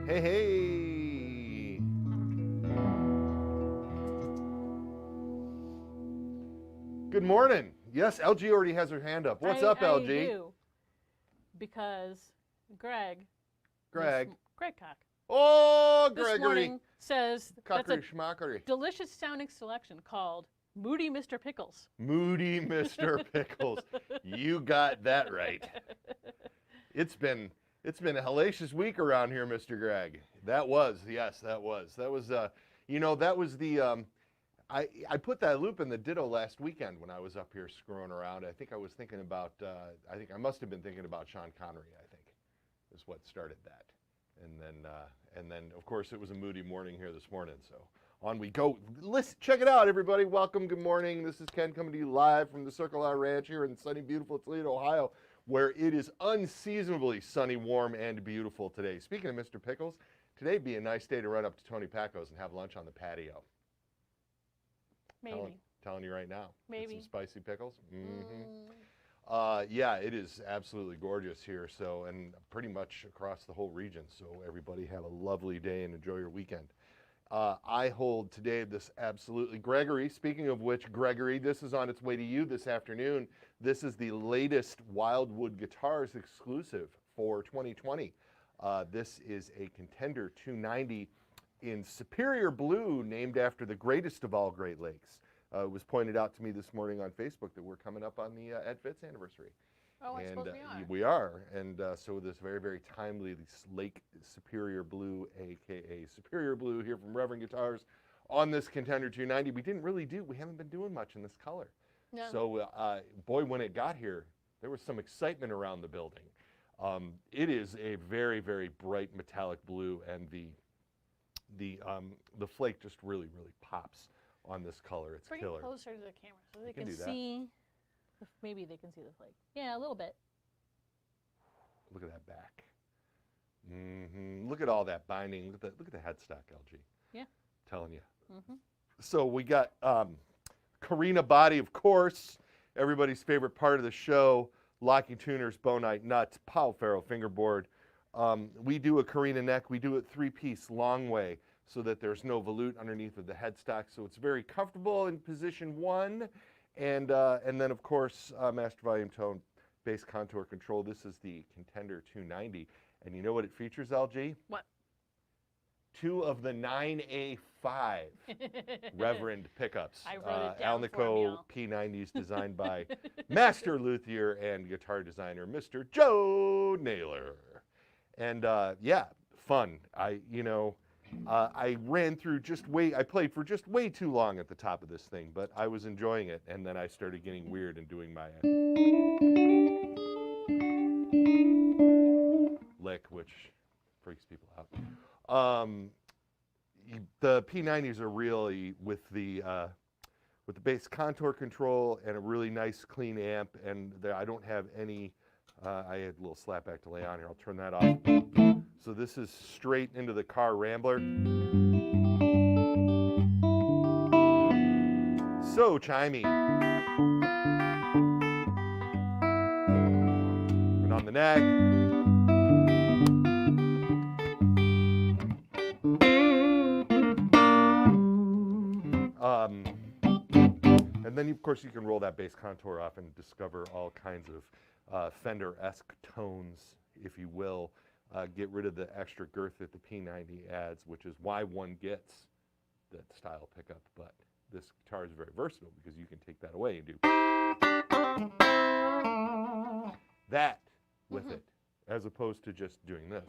Hey, hey. Good morning. Yes, LG already has her hand up. What's up, LG? I do, because Greg Greg. Greg Cock. Oh, This Gregory. morning says that's a Cockery schmockery. delicious sounding selection called Moody Mr. Pickles. Moody Mr. Pickles. You got that right. It's been a hellacious week around here, Mr. Greg. That was that was the I put that loop in the ditto last weekend when I was up here screwing around. I think I was thinking about I think I must have been thinking about Sean Connery, I think, is what started that. And then of course it was a moody morning here this morning, so on we go. Listen, check it out, everybody. Welcome, good morning. This is Ken coming to you live from the Circle R Ranch here in sunny, beautiful Toledo, Ohio, where it is unseasonably sunny, warm, and beautiful today. Speaking of Mr. Pickles, today would be a nice day to run up to Tony Pacco's and have lunch on the patio. Maybe. Telling you right now. Maybe. Get some spicy pickles. Mm-hmm. Yeah, it is absolutely gorgeous here, so, and pretty much across the whole region. So everybody have a lovely day and enjoy your weekend. I hold today this absolutely, Gregory, speaking of which, Gregory, this is on its way to you this afternoon. This is the latest Wildwood Guitars exclusive for 2020. This is a Contender 290 in Superior Blue, named after the greatest of all Great Lakes. It was pointed out to me this morning on Facebook that we're coming up on the Ed Fitz anniversary. Oh, I suppose we are. And so this very, very timely Lake Superior Blue, a.k.a. Superior Blue, here from Reverend Guitars on this Contender 290. We haven't been doing much in this color. No. So, boy, when it got here, there was some excitement around the building. It is a very, very bright metallic blue, and the flake just really, really pops on this color. It's Bring killer. it closer to the camera so they can can do that. see. Maybe they can see the flake. Yeah, a little bit. Look at that back. Mm-hmm. Look at all that binding. Look at the headstock, LG. Yeah. Telling you. Mm-hmm. So we got Carina body, of course, everybody's favorite part of the show. Locking tuners, Bonite nuts, Powell Ferro fingerboard. We do a Carina neck. We do it 3-piece long way, so that there's no volute underneath of the headstock, so it's very comfortable in position 1. And then, of course, master volume tone, bass contour control. This is the Contender 290. And you know what it features, LG? What? 2 of the 9A5 Reverend pickups. I wrote it down for Alnico P90s designed by master luthier and guitar designer, Mr. Joe Naylor. And yeah, fun. I ran through I played for just way too long at the top of this thing, but I was enjoying it, and then I started getting weird and doing my lick, which freaks people out. The P90s are really with the bass contour control and a really nice clean amp, and I don't have any, I had a little slapback delay on here, I'll turn that off. So this is straight into the car Rambler. So chimey. And on the neck. And then, of course, you can roll that bass contour off and discover all kinds of Fender-esque tones, if you will. Get rid of the extra girth that the P90 adds, which is why one gets that style pickup. But this guitar is very versatile because you can take that away and do that with it, as opposed to just doing this.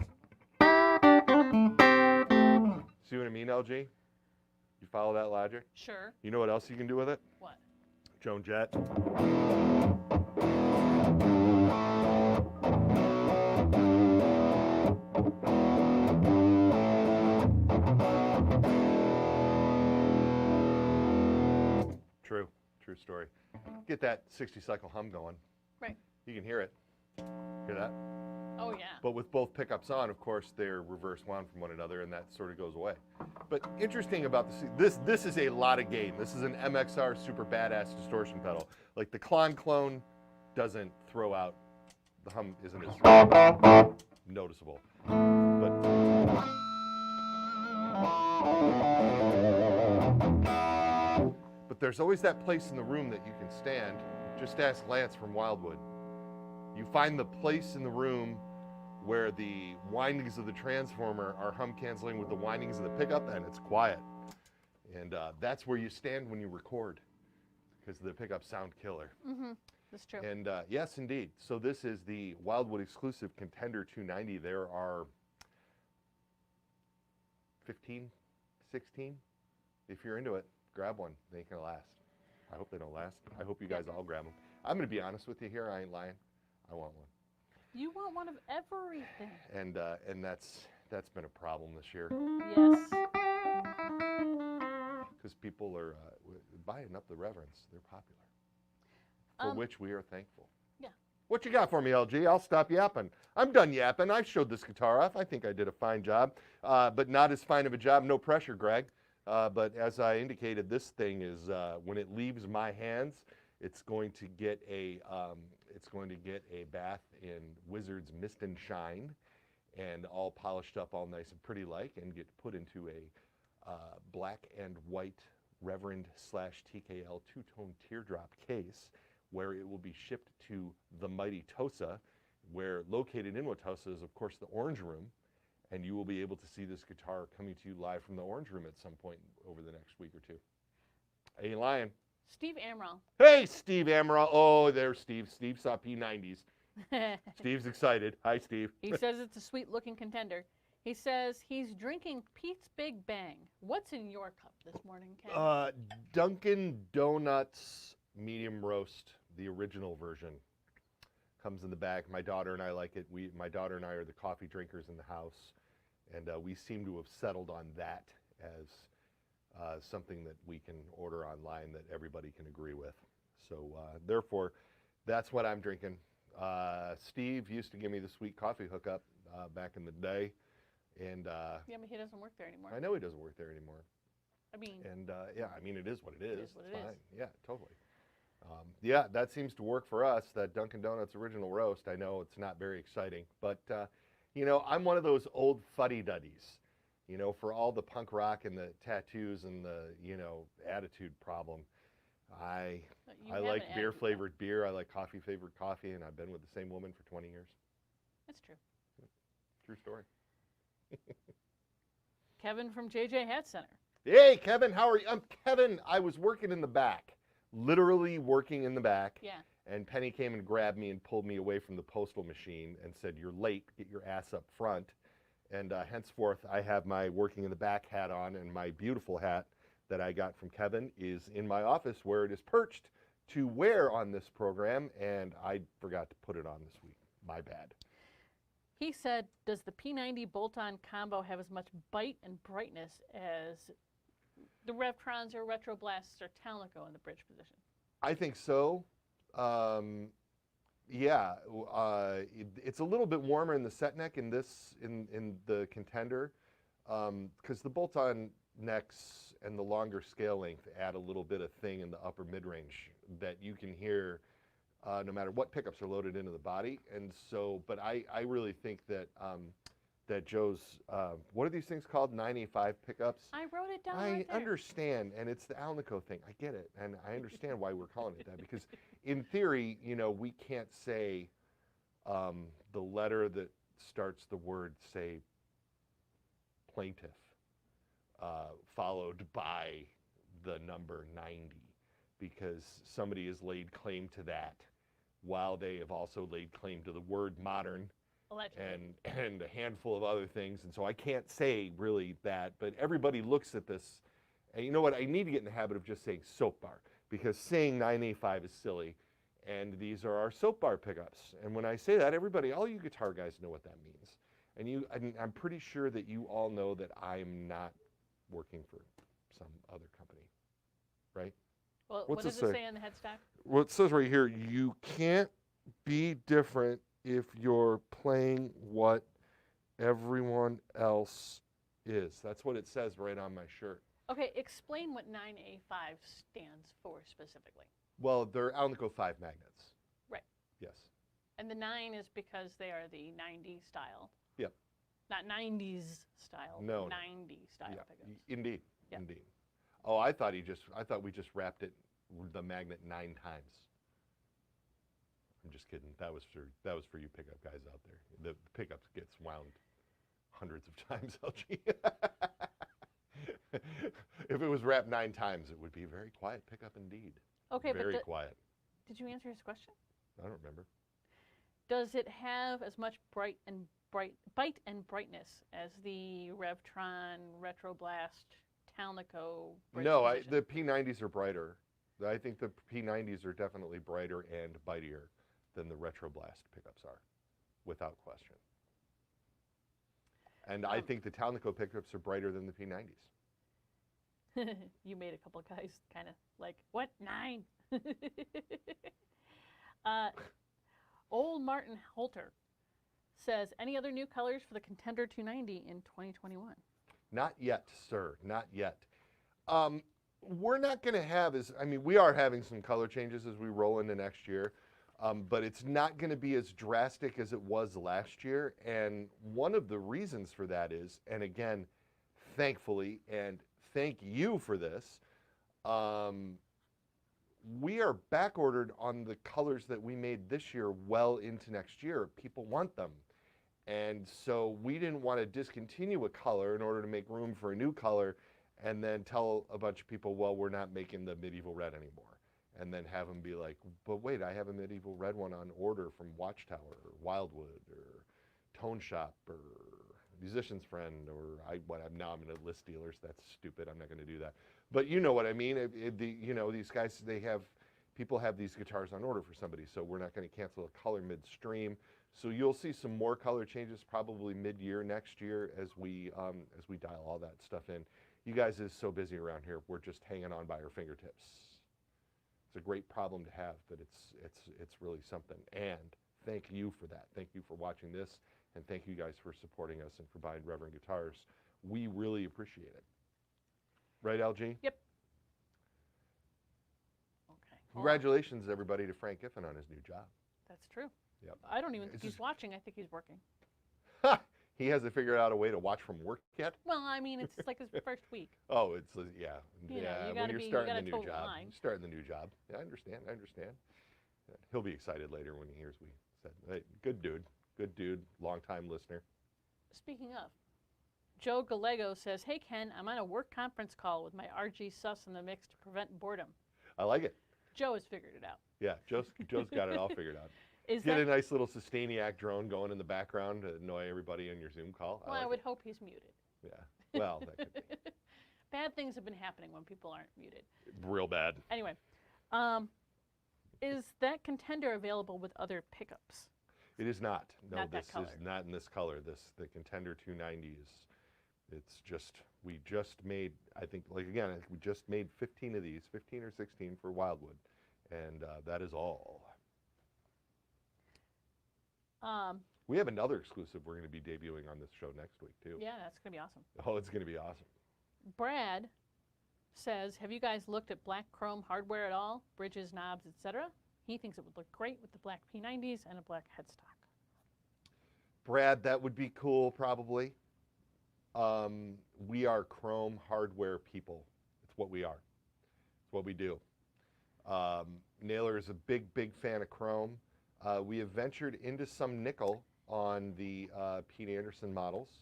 See what I mean, LG? You follow that logic? Sure. You know what else you can do with it? What? Joan Jett. True story. Get that 60-cycle hum going. Right. You can hear it. Hear that? Oh, yeah. But with both pickups on, of course, they're reverse wound from one another, and that sort of goes away. But interesting about this is a lot of gain. This is an MXR super badass distortion pedal. Like the Klon clone doesn't throw out, the hum isn't as noticeable. But there's always that place in the room that you can stand. Just ask Lance from Wildwood. You find the place in the room where the windings of the transformer are hum canceling with the windings of the pickup, and it's quiet. And that's where you stand when you record, because the pickups sound killer. Mm-hmm. That's true. And yes, indeed. So this is the Wildwood Exclusive Contender 290. There are 15, 16. If you're into it, grab one. They ain't gonna last. I hope they don't last. I hope you guys all grab them. I'm gonna be honest with you here. I ain't lying. I want one. You want one of everything. And that's been a problem this year. Yes. Because people are buying up the Reverends. They're popular. For which we are thankful. Yeah. What you got for me, LG? I'll stop yapping. I'm done yapping. I showed this guitar off. I think I did a fine job, but not as fine of a job. No pressure, Greg. But as I indicated, this thing is when it leaves my hands, it's going to get a bath in Wizard's Mist and Shine, and all polished up, all nice and pretty like, and get put into a black and white Reverend / TKL two-tone teardrop case, where it will be shipped to the mighty Tosa, where located in Watosa is, of course, the Orange Room, and you will be able to see this guitar coming to you live from the Orange Room at some point over the next week or two. Ain't lying. Steve Amaral. Hey, Steve Amaral. Oh, there's Steve. Steve saw P90s. Steve's excited. Hi, Steve. He says it's a sweet-looking contender. He says he's drinking Pete's Big Bang. What's in your cup this morning, Ken? Dunkin' Donuts medium roast, the original version. Comes in the bag. My daughter and I like it. My daughter and I are the coffee drinkers in the house, and we seem to have settled on that as something that we can order online that everybody can agree with. So therefore, that's what I'm drinking. Steve used to give me the sweet coffee hookup back in the day, and yeah, but he doesn't work there anymore. I know he doesn't work there anymore. I mean, and yeah, I mean it is what it is. It is what it fine. is. Yeah, totally. Yeah, that seems to work for us, that Dunkin' Donuts original roast. I know it's not very exciting, but, you know, I'm one of those old fuddy-duddies, you know, for all the punk rock and the tattoos and the, you know, attitude problem. I like beer-flavored beer. I like coffee-flavored coffee, and I've been with the same woman for 20 years. That's true. True story. Kevin from JJ Hat Center. Hey, Kevin, how are you? Kevin, I was working in the back. Literally working in the back. Yeah. And Penny came and grabbed me and pulled me away from the postal machine and said, "You're late, get your ass up front." And henceforth, I have my working in the back hat on, and my beautiful hat that I got from Kevin is in my office where it is perched to wear on this program, and I forgot to put it on this week. My bad. He said, does the P90 bolt-on combo have as much bite and brightness as the Revtrons or Retroblasts or Talnico in the bridge position? I think so. Yeah, it's a little bit warmer in the set neck in the Contender, because the bolt-on necks and the longer scale length add a little bit of thing in the upper mid-range that you can hear no matter what pickups are loaded into the body. And so, but I really think that that Joe's, what are these things called? 985 pickups? I wrote it down I right there. understand, and it's the Alnico thing. I get it, and I understand why we're calling it that, because in theory, you know, we can't say the letter that starts the word, say, plaintiff, followed by the number 90, because somebody has laid claim to that while they have also laid claim to the word modern. Allegedly. And a handful of other things. And so I can't say really that, but everybody looks at this, and you know what, I need to get in the habit of just saying soap bar, because saying 985 is silly, and these are our soap bar pickups. And when I say that, everybody, all you guitar guys know what that means. And I'm pretty sure that you all know that I'm not working for some other company, right? Well, What's what does it it say? say on the headstock? Well, it says right here, you can't be different if you're playing what everyone else is. That's what it says right on my shirt. Okay, explain what 9A5 stands for specifically. Well, they're Alnico 5 magnets. Right. Yes. And the 9 is because they are the 90 style. Yep. Not 90s style. No. 90 style Yeah. pickups. Indeed. Yep. Indeed. Oh, I thought we just wrapped it the magnet 9 times. I'm just kidding. That was for you pickup guys out there. The pickup gets wound hundreds of times, LG. If it was wrapped 9 times, it would be a very quiet pickup indeed. Okay, very but quiet. Did you answer his question? I don't remember. Does it have as much bite and brightness as the Revtron, Retroblast, Talnico? No, the P90s are brighter. I think the P90s are definitely brighter and bitier than the Retroblast pickups are, without question. And I think the Talnico pickups are brighter than the P90s. You made a couple guys kind of like, what, 9? Old Martin Holter says, any other new colors for the Contender 290 in 2021? Not yet, sir, not yet. We're not going to have we are having some color changes as we roll into next year, but it's not going to be as drastic as it was last year. And one of the reasons for that is, and again, thankfully, and thank you for this, we are back ordered on the colors that we made this year well into next year. People want them. And so we didn't want to discontinue a color in order to make room for a new color and then tell a bunch of people, well, we're not making the medieval red anymore. And then have them be like, but wait, I have a medieval red one on order from Watchtower or Wildwood or Tone Shop or Musician's Friend or I'm going to list dealers. That's stupid. I'm not going to do that. But you know what I mean. These guys, people have these guitars on order for somebody, so we're not going to cancel a color midstream. So you'll see some more color changes probably mid-year next year as we dial all that stuff in. You guys is so busy around here. We're just hanging on by our fingertips. It's a great problem to have, but it's really something. And thank you for that. Thank you for watching this, and thank you guys for supporting us and for buying Reverend guitars. We really appreciate it. Right, LG? Yep. Okay. Congratulations, everybody, to Frank Giffen on his new job. That's true. Yep. I don't even think he's watching. I think he's working. He hasn't figured out a way to watch from work yet? Well, I mean, it's like his first week. Oh, it's, yeah. You yeah, gotta when you're starting the new toe job. line. You're starting the new job. Yeah, I understand. Yeah, he'll be excited later when he hears we said, hey, good dude, long-time listener. Speaking of, Joe Gallego says, hey, Ken, I'm on a work conference call with my RG sus in the mix to prevent boredom. I like it. Joe has figured it out. Yeah, Joe's got it all figured out. Is Get that, a nice little Sustainiac drone going in the background to annoy everybody on your Zoom call. well, I I like would it. hope he's muted. Yeah. Well, that could be Bad things have been happening when people aren't muted. real bad. Anyway, is that Contender available with other pickups? It is not. No, Not that this color. is not in this color. The Contender 290 is. It's just we just made. I think like again we just made 15 of these, 15 or 16 for Wildwood, and that is all. We have another exclusive we're going to be debuting on this show next week too. Yeah, that's going to be awesome. Oh, it's going to be awesome. Brad says, have you guys looked at black chrome hardware at all? Bridges, knobs, etc.? He thinks it would look great with the black P90s and a black headstock. Brad, that would be cool probably. We are chrome hardware people. It's what we are. It's what we do. Naylor is a big fan of chrome. We have ventured into some nickel on the Pete Anderson models.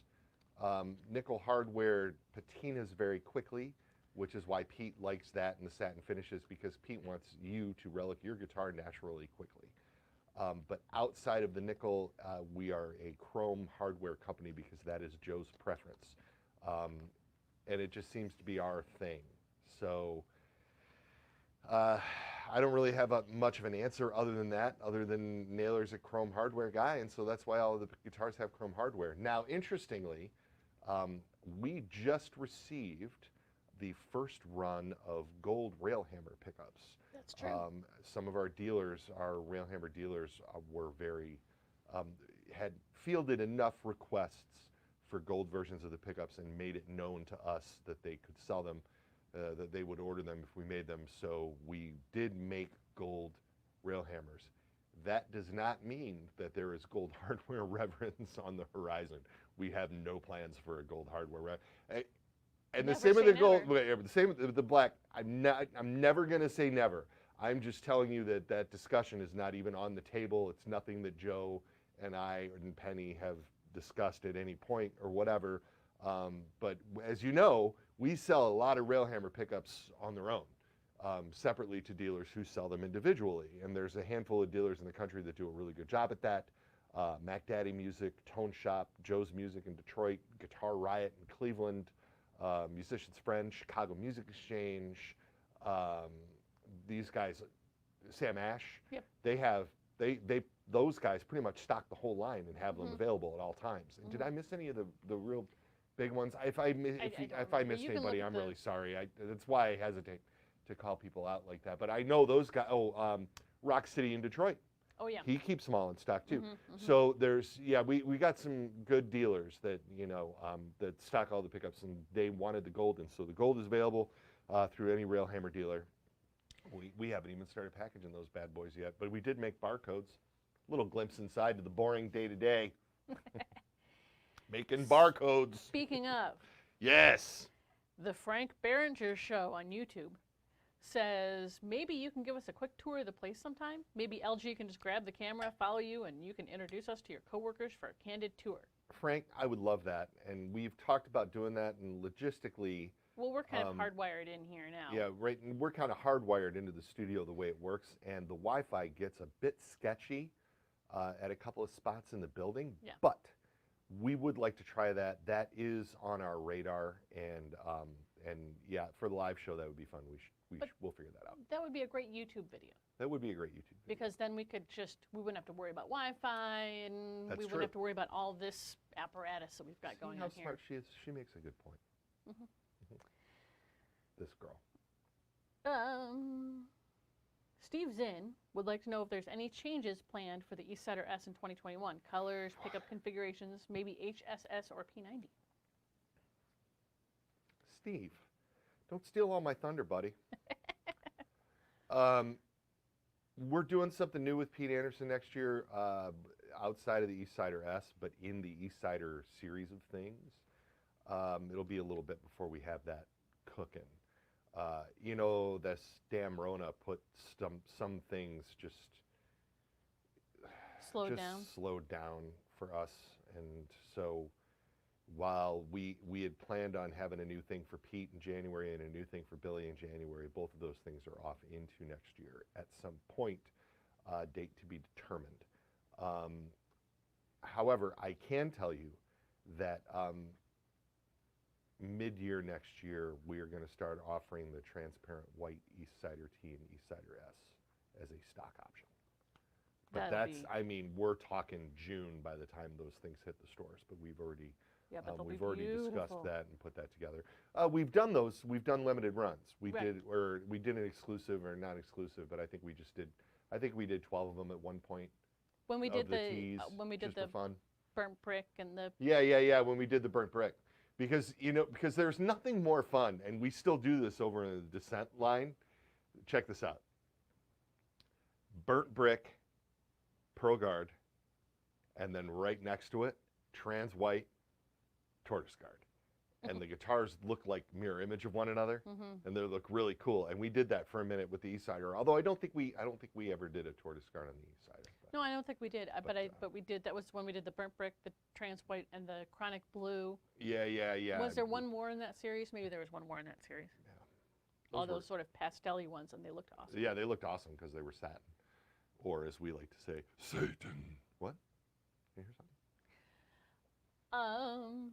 Nickel hardware patinas very quickly, which is why Pete likes that in the satin finishes, because Pete wants you to relic your guitar naturally quickly. But outside of the nickel, we are a chrome hardware company because that is Joe's preference. And it just seems to be our thing. So I don't really have much of an answer other than that, other than Naylor's a chrome hardware guy, and so that's why all of the guitars have chrome hardware. Now, interestingly, we just received the first run of gold Railhammer pickups. That's true. Some of our dealers, our Railhammer dealers, were very, had fielded enough requests for gold versions of the pickups and made it known to us that they could sell them, that they would order them if we made them. So we did make gold Railhammers. That does not mean that there is gold hardware reverence on the horizon. We have no plans for a gold hardware. And the same with the gold, the same with the black. I'm never going to say never. I'm just telling you that that discussion is not even on the table. It's nothing that Joe and I and Penny have discussed at any point or whatever. But as you know, we sell a lot of Railhammer pickups on their own, separately to dealers who sell them individually. And there's a handful of dealers in the country that do a really good job at that. Mac Daddy Music, Tone Shop, Joe's Music in Detroit, Guitar Riot in Cleveland, Musician's Friend, Chicago Music Exchange, these guys, Sam Ash, yep. Those guys pretty much stock the whole line and have them available at all times. And did I miss any of the real big ones? If I missed anybody, I'm really sorry. That's why I hesitate to call people out like that. But I know those guys. Rock City in Detroit. Oh yeah. He keeps them all in stock too. So there's we got some good dealers that that stock all the pickups, and they wanted the gold, and so the gold is available through any Railhammer dealer. We haven't even started packaging those bad boys yet, but we did make barcodes. Little glimpse inside to the boring day-to-day. Making barcodes. Speaking of. Yes. The Frank Behringer Show on YouTube says maybe you can give us a quick tour of the place sometime. Maybe LG can just grab the camera, follow you, and you can introduce us to your coworkers for a candid tour. Frank, I would love that, and we've talked about doing that, and logistically. Well, we're kind of hardwired in here now. Yeah, right. And we're kind of hardwired into the studio the way it works, and the Wi-Fi gets a bit sketchy at a couple of spots in the building. Yeah. But we would like to try that. That is on our radar, and yeah, for the live show that would be fun. We'll figure that out. That would be a great YouTube video. That would be a great YouTube video. Because then we wouldn't have to worry about Wi-Fi, and we wouldn't have to worry about all this apparatus that we've got going on here. How smart she is. She makes a good point. This girl. Steve Zinn would like to know if there's any changes planned for the Cider S in 2021. Colors, pickup configurations, maybe HSS or P90. Steve, don't steal all my thunder, buddy. We're doing something new with Pete Anderson next year, outside of the Cider S, but in the Cider series of things. It'll be a little bit before we have that cooking. This damn Rona put some things just slowed down for us, and so while we had planned on having a new thing for Pete in January and a new thing for Billy in January, both of those things are off into next year at some point, date to be determined. However, I can tell you that mid-year next year, we are going to start offering the transparent white East Cider Tea and East Cider S as a stock option. But I mean, we're talking June by the time those things hit the stores. But we've already, we've already discussed that and put that together. We've done those. We've done limited runs. We did an exclusive or not exclusive, but I think we just did. I think we did 12 of them at one point. When we did the teas, when we did the fun. burnt brick and the When we did the burnt brick, because there's nothing more fun, and we still do this over in the Descent line. Check this out. Burnt brick, Pearl Guard, and then right next to it, trans white, tortoise guard. And the guitars look like mirror image of one another, and they look really cool. And we did that for a minute with the East Cider. Although I don't think we ever did a tortoise guard on the East Cider. No, I don't think we did. But we did. That was when we did the burnt brick, the trans white, and the chronic blue. Yeah. Was there one more in that series? Maybe there was one more in that series. Yeah. All those sort of pastel-y ones, and they looked awesome. Yeah, they looked awesome because they were satin, or as we like to say, Satan. What? Can you hear something?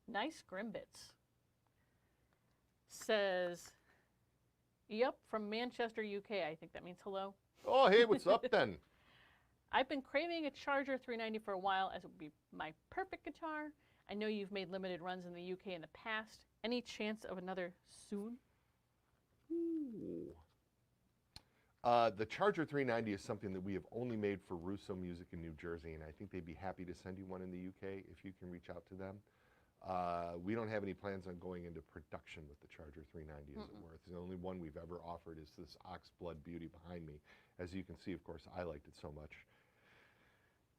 Nice Grimbits says, "Yep, from Manchester, UK. I think that means hello." Oh, hey, what's up then? I've been craving a Charger 390 for a while, as it would be my perfect guitar. I know you've made limited runs in the UK in the past. Any chance of another soon? Ooh. The Charger 390 is something that we have only made for Russo Music in New Jersey, and I think they'd be happy to send you one in the UK if you can reach out to them. We don't have any plans on going into production with the Charger 390, as it were. The only one we've ever offered is this Oxblood Beauty behind me. As you can see, of course, I liked it so much.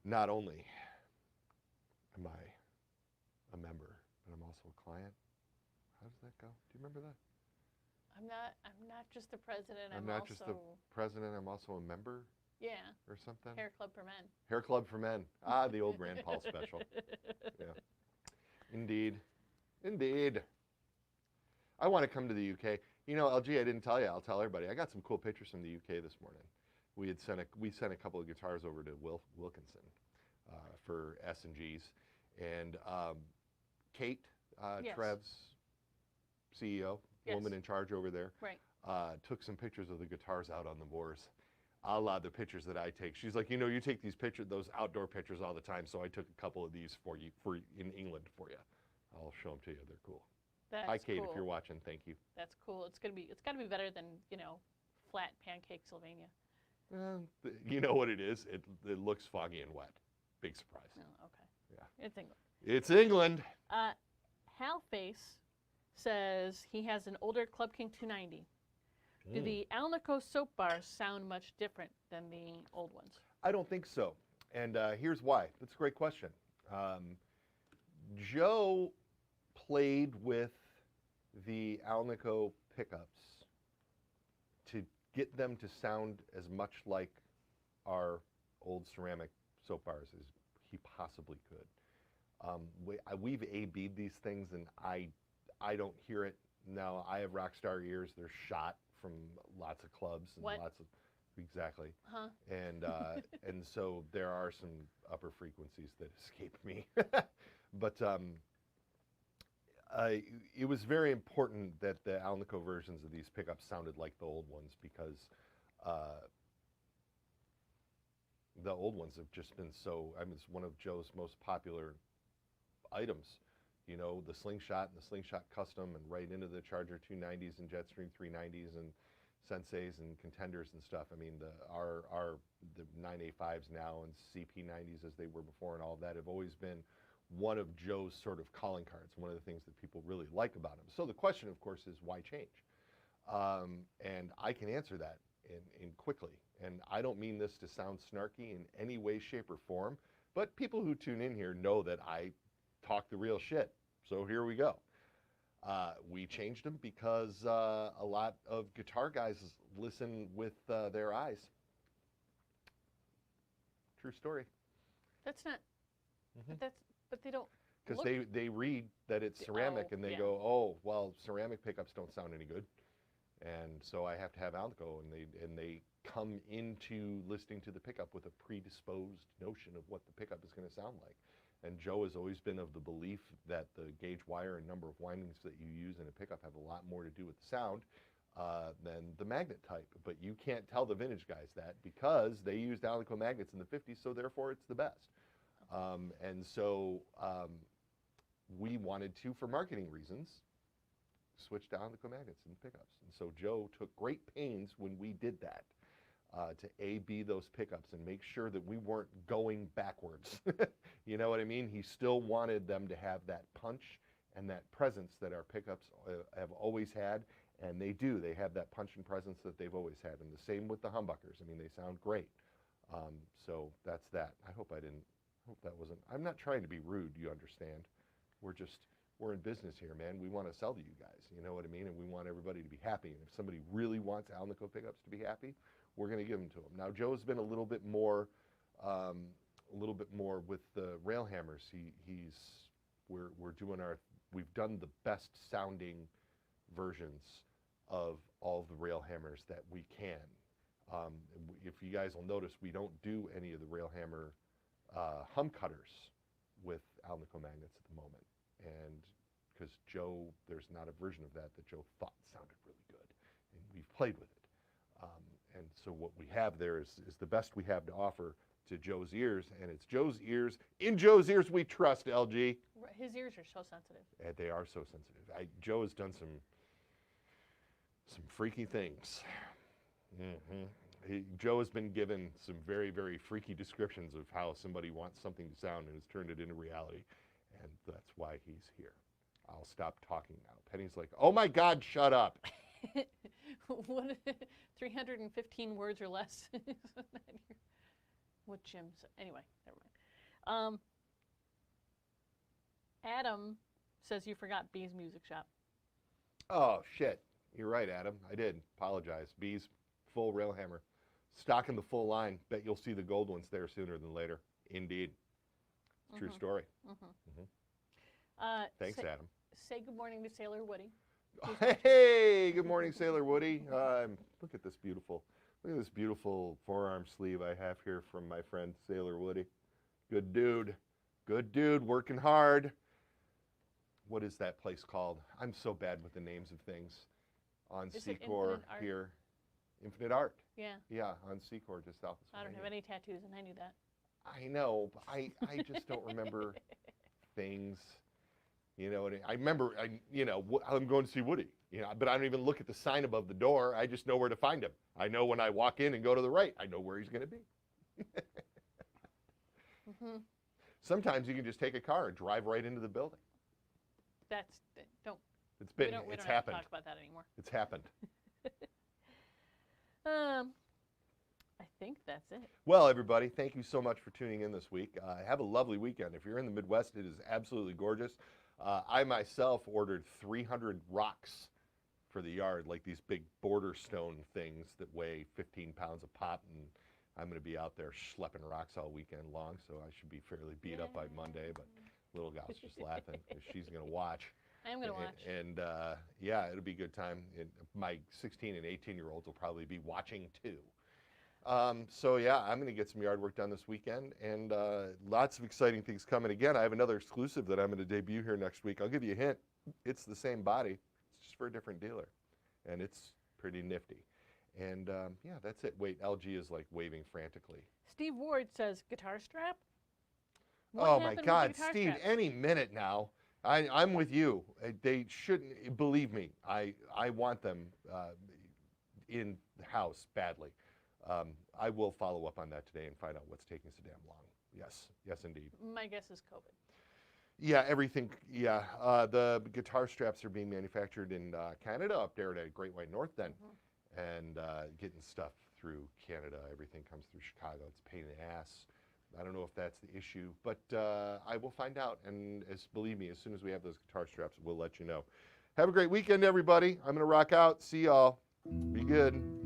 Not only am I a member, but I'm also a client. How does that go? Do you remember that? I'm not just the president. I'm not just the president. I'm also a member. Yeah. Or something. Hair Club for Men. Hair Club for Men. Ah, the old Rand Paul special. Yeah. Indeed. Indeed. I want to come to the UK. You know, LG, I didn't tell you. I'll tell everybody. I got some cool pictures from the UK this morning. We sent a couple of guitars over to Wilkinson for S&Gs. And Kate, Yes. Trev's CEO, Yes. woman in charge over there, Right. took some pictures of the guitars out on the moors. A la the pictures that I take. She's like, you take these pictures, those outdoor pictures all the time, so I took a couple of these for you in England for you. I'll show them to you. They're cool. That's Hi, Kate, cool. if you're watching, thank you. That's cool. It's got to be better than, flat pancake Sylvania. You know what it is? It looks foggy and wet. Big surprise. Oh, okay. Yeah. It's England. It's England. Hal Face says he has an older Club King 290. Do the Alnico soap bars sound much different than the old ones? I don't think so. And here's why. That's a great question. Joe played with the Alnico pickups to get them to sound as much like our old ceramic soap bars as he possibly could. We've A-B'd these things, and I don't hear it. Now, I have rock star ears. They're shot from lots of clubs and lots of exactly. Huh? And so there are some upper frequencies that escape me. But it was very important that the Alnico versions of these pickups sounded like the old ones, because the old ones have just been so, it's one of Joe's most popular items. The Slingshot and the Slingshot Custom, and right into the Charger 290s and Jetstream 390s and Senseis and Contenders and stuff. I mean, the 9A5s now and CP90s as they were before and all of that have always been one of Joe's sort of calling cards, one of the things that people really like about him. So the question, of course, is why change? And I can answer that in quickly. And I don't mean this to sound snarky in any way, shape, or form, but people who tune in here know that I talk the real shit. So here we go. We changed them because a lot of guitar guys listen with their eyes. True story. That's not. But they don't. Because they read that it's ceramic, and they go, oh, well, ceramic pickups don't sound any good, and so I have to have Alnico, and they come into listening to the pickup with a predisposed notion of what the pickup is going to sound like. And Joe has always been of the belief that the gauge wire and number of windings that you use in a pickup have a lot more to do with the sound than the magnet type. But you can't tell the vintage guys that because they used Alnico magnets in the 50s, so therefore it's the best. And so we wanted to, for marketing reasons, switch to Alnico magnets in the pickups. And so Joe took great pains when we did that to A-B those pickups and make sure that we weren't going backwards. You know what I mean? He still wanted them to have that punch and that presence that our pickups have always had, and they do. They have that punch and presence that they've always had, and the same with the humbuckers. I mean, they sound great. So that's that. I hope that wasn't, I'm not trying to be rude, you understand. We're in business here, man. We want to sell to you guys, you know what I mean? And we want everybody to be happy. And if somebody really wants Alnico pickups to be happy, we're going to give them to them. Now, Joe's been a little bit more with the rail hammers. We've done the best sounding versions of all the rail hammers that we can. If you guys will notice, we don't do any of the rail hammer hum cutters with Alnico magnets at the moment. And because Joe, there's not a version of that Joe thought sounded really good, and we've played with it. And so what we have there is the best we have to offer to Joe's ears, and it's Joe's ears. In Joe's ears we trust, LG. His ears are so sensitive. And they are so sensitive. Joe has done some freaky things. Joe has been given some very, very freaky descriptions of how somebody wants something to sound and has turned it into reality. And that's why he's here. I'll stop talking now. Penny's like, oh my God, shut up. What, 315 words or less? What Jim said. Anyway, never mind. Adam says you forgot B's Music Shop. Oh, shit. You're right, Adam. I did. Apologize. B's full rail hammer. Stocking the full line. Bet you'll see the gold ones there sooner than later. Indeed. It's a true story. Thanks, Adam. Say good morning to Sailor Woody. Hey, good morning, Sailor Woody. Look at this beautiful forearm sleeve I have here from my friend Sailor Woody. Good dude, working hard. What is that place called? I'm so bad with the names of things. On Secor here. Infinite Art. Yeah. Yeah, on Secor, just south of I don't have any tattoos, and I knew that. I know, but I just don't remember things. You know, and I remember, I'm going to see Woody, but I don't even look at the sign above the door. I just know where to find him. I know when I walk in and go to the right, I know where he's going to be. Sometimes you can just take a car and drive right into the building. It's we don't have to talk about that anymore. It's happened. I think that's it. Well, everybody, thank you so much for tuning in this week. Have a lovely weekend. If you're in the Midwest, it is absolutely gorgeous. I myself ordered 300 rocks for the yard, like these big border stone things that weigh 15 pounds a pop, and I'm going to be out there schlepping rocks all weekend long, so I should be fairly beat up by Monday, but little gal's just laughing because she's going to watch. I am going to watch. And yeah, it'll be a good time. My 16 and 18-year-olds will probably be watching too. So yeah, I'm going to get some yard work done this weekend, and lots of exciting things coming. Again, I have another exclusive that I'm going to debut here next week. I'll give you a hint. It's the same body. It's just for a different dealer, and it's pretty nifty. And yeah, that's it. Wait, LG is like waving frantically. Steve Ward says, guitar strap? Oh my God, Steve, any minute now. I'm with you. They shouldn't, believe me, I want them in the house badly. I will follow up on that today and find out what's taking so damn long. Yes, yes indeed. My guess is COVID. Yeah, everything, yeah. The guitar straps are being manufactured in Canada, up there at Great White North then. And getting stuff through Canada, everything comes through Chicago. It's a pain in the ass. I don't know if that's the issue, but I will find out. And believe me, as soon as we have those guitar straps, we'll let you know. Have a great weekend, everybody. I'm going to rock out. See y'all. Be good.